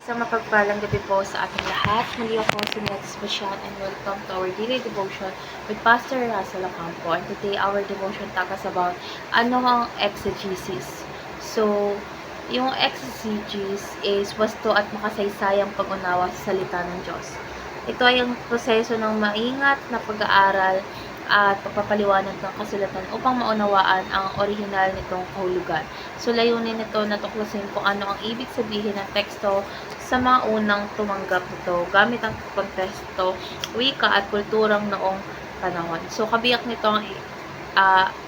Isang mapagpalang gabi po sa ating lahat. Muli ako si Nets Bashan and welcome to our daily devotion with Pastor Russell Ocampo. And today our devotion talks about ano ang exegesis. So, yung exegesis is wasto at makasaysayang pag-unawa sa salita ng Diyos. Ito ay ang proseso ng maingat na pag-aaral at pagpapaliwanag ng kasulatan upang maunawaan ang orihinal nitong kahulugan. So, layunin nito na tuklasin kung ano ang ibig sabihin ng teksto sa mga unang tumanggap nito gamit ang konteksto, wika at kulturang noong panahon. So, kabiyak nito ang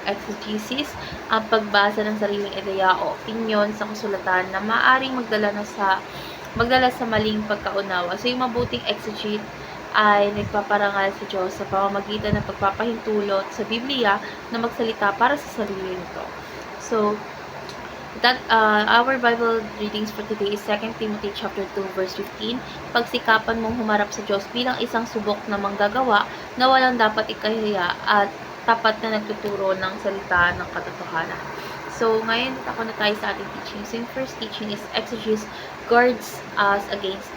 exegesis, ang pagbasa ng sariling ideya o opinyon sa kasulatan na maaaring magdala sa maling pagkaunawa. So, yung mabuting exegete ay nagpaparangal sa Diyos sa pamamagitan ng pagpapahintulot sa Biblia na magsalita para sa sarili nito. So, our Bible readings for today is 2 Timothy chapter 2 verse 15. Pagsikapan mong humarap sa Diyos bilang isang subok na manggagawa na walang dapat ikahiya at tapat na nagtuturo ng salita ng katotohanan. So, ngayon ako na tayo sa ating teaching. So, yung first teaching is exegesis guards us against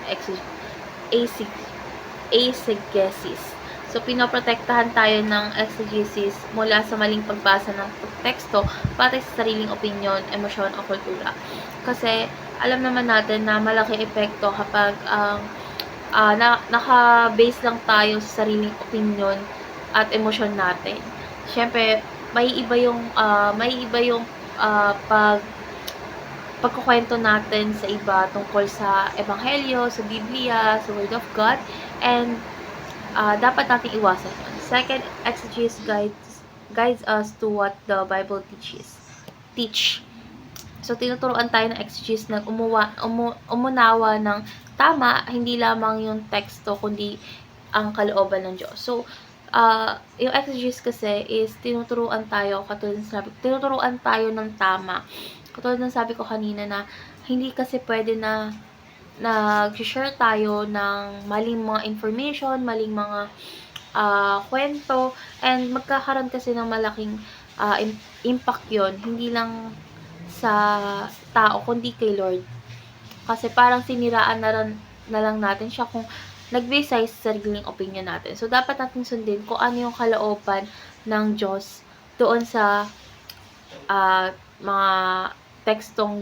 exegesis. So, pinoprotektahan tayo ng exegesis mula sa maling pagbasa ng teksto pati sa sariling opinyon, emosyon o kultura. Kasi, alam naman natin na malaki epekto kapag naka-base lang tayo sa sariling opinyon at emosyon natin. Siyempre, may iba yung pagkukwento natin sa iba tungkol sa Ebanghelyo, sa Biblia, sa Word of God, and dapat natin iwasan yun. Second, exegesis guides us to what the Bible teach. So, tinuturuan tayo ng exegesis na umunawa ng tama, hindi lamang yung teksto, kundi ang kalooban ng Diyos. So, yung exegesis kasi is tinuturuan tayo ng tama. Katulad ng sabi ko kanina na hindi kasi pwede na nag-share tayo ng maling mga information, maling mga kwento, and magkakaroon kasi ng malaking impact yon, hindi lang sa tao, kundi kay Lord. Kasi parang siniraan na lang natin siya kung nag-base sa sariling opinion natin. So, dapat natin sundin kung ano yung kalooban ng Diyos doon sa mga tekstong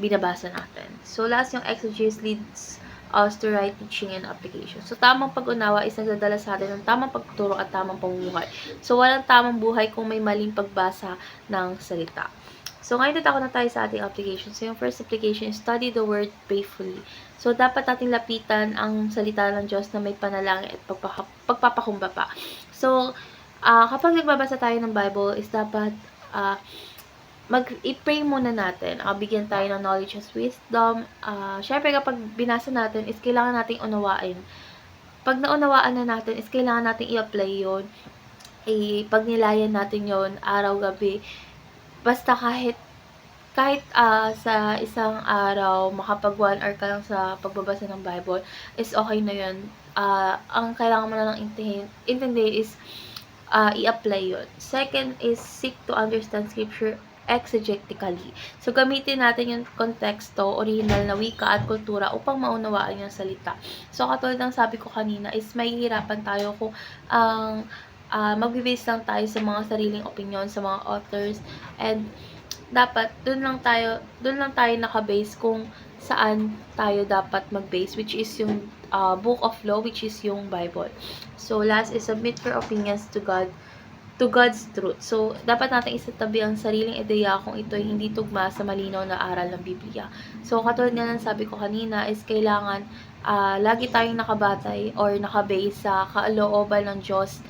binabasa natin. So, last yung exegesis leads us to right teaching and application. So, tamang pag-unawa is nagdadala sa atin ng tamang pagtuturo at tamang pamumuhay. So, walang tamang buhay kung may maling pagbasa ng salita. So, ngayon ako na tayo sa ating application. So, yung first application is study the word faithfully. So, dapat nating lapitan ang salita ng Diyos na may panalangin at pagpapakumbaba. So, kapag nagbabasa tayo ng Bible is dapat i-pray muna natin. Bigyan tayo ng knowledge and wisdom. Syempre, kapag binasa natin, is kailangan nating unawain. Pag naunawaan na natin, is kailangan nating i-apply yun. Pagnilayan natin yon araw-gabi. Basta kahit sa isang araw, makapag 1 hour ka lang sa pagbabasa ng Bible, is okay na yun. Ang kailangan mo na lang intindi is i-apply yun. Second is seek to understand scripture exegetically. So, gamitin natin yung konteksto, original na wika at kultura upang maunawaan yung salita. So, katulad ng sabi ko kanina is mahihirapan tayo kung mag-base lang tayo sa mga sariling opinion, sa mga authors, and dapat doon lang tayo naka-base kung saan tayo dapat mag-base, which is yung book of law, which is yung Bible. So, last is submit your opinions to God's truth. So, dapat natin isatabi ang sariling ideya kung ito ay hindi tugma sa malinaw na aral ng Biblia. So, katulad nga ng sabi ko kanina is kailangan lagi tayong nakabatay or nakabase sa kalooban ng Diyos,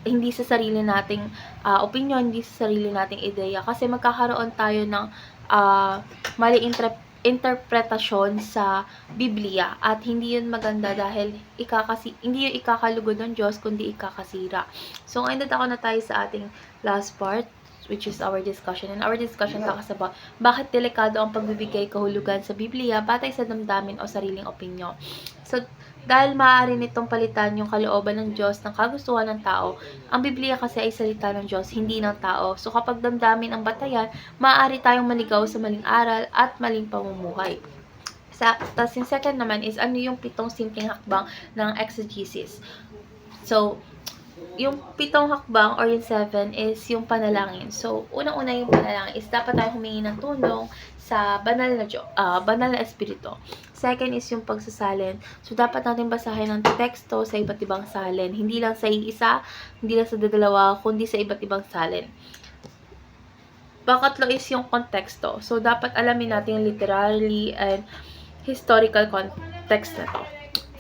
hindi sa sarili nating opinion, hindi sa sarili nating ideya. Kasi magkakaroon tayo ng mali interpretasyon sa Biblia at hindi yun maganda dahil hindi yun ikakalugod ng Diyos kundi ikakasira. So, ngayon ako na tayo sa ating last part. which is our discussion. And our discussion talks about bakit delikado ang pagbibigay kahulugan sa Biblia batay sa damdamin o sariling opinyon. So, dahil maaari nitong palitan yung kalooban ng Diyos ng kagustuhan ng tao, ang Biblia kasi ay salita ng Diyos, hindi ng tao. So, kapag damdamin ang batayan, maaari tayong maligaw sa maling aral at maling pamumuhay. Tapos yung second naman is ano yung 7 simpleng hakbang ng exegesis. So, yung 7 hakbang or yung 7 is yung panalangin. So, unang-una yung panalangin is dapat tayo humingi ng tulong sa banal na espiritu. Second is yung pagsasalin. So, dapat natin basahin ang teksto sa iba't ibang salin. Hindi lang sa iisa, hindi lang sa dalawa, kundi sa iba't ibang salin. Pangatlo is yung konteksto. So, dapat alamin natin literally and historical context na to.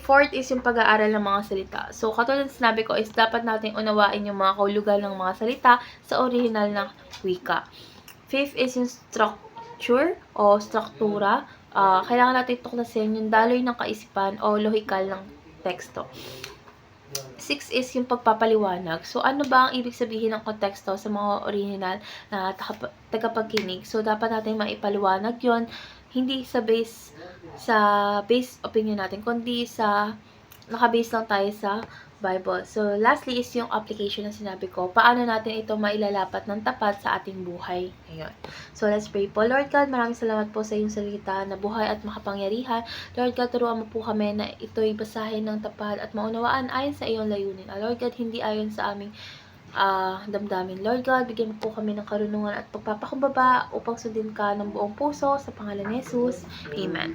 Fourth is yung pag-aaral ng mga salita. So, katulad ng sinabi ko is dapat natin unawain yung mga kahulugan ng mga salita sa original na wika. Fifth is yung structure o struktura. Kailangan natin tuklasin yung daloy ng kaisipan o lohikal ng teksto. 6 is yung pagpapaliwanag. So, ano ba ang ibig sabihin ng konteksto sa mga original na tagapagkinig? So, dapat natin maipaliwanag yon hindi sa base opinion natin, kundi sa nakabase lang tayo sa Bible. So, lastly is yung application na sinabi ko. Paano natin ito mailalapat ng tapat sa ating buhay ngayon. So, let's pray po. Lord God, maraming salamat po sa iyong salita na buhay at makapangyarihan. Lord God, turuan mo po kami na ito'y basahin ng tapat at maunawaan ayon sa iyong layunin. Lord God, hindi ayon sa aming damdamin. Lord God, bigyan mo po kami ng karunungan at pagpapakumbaba upang sundin ka ng buong puso sa pangalan ni Jesus. Amen.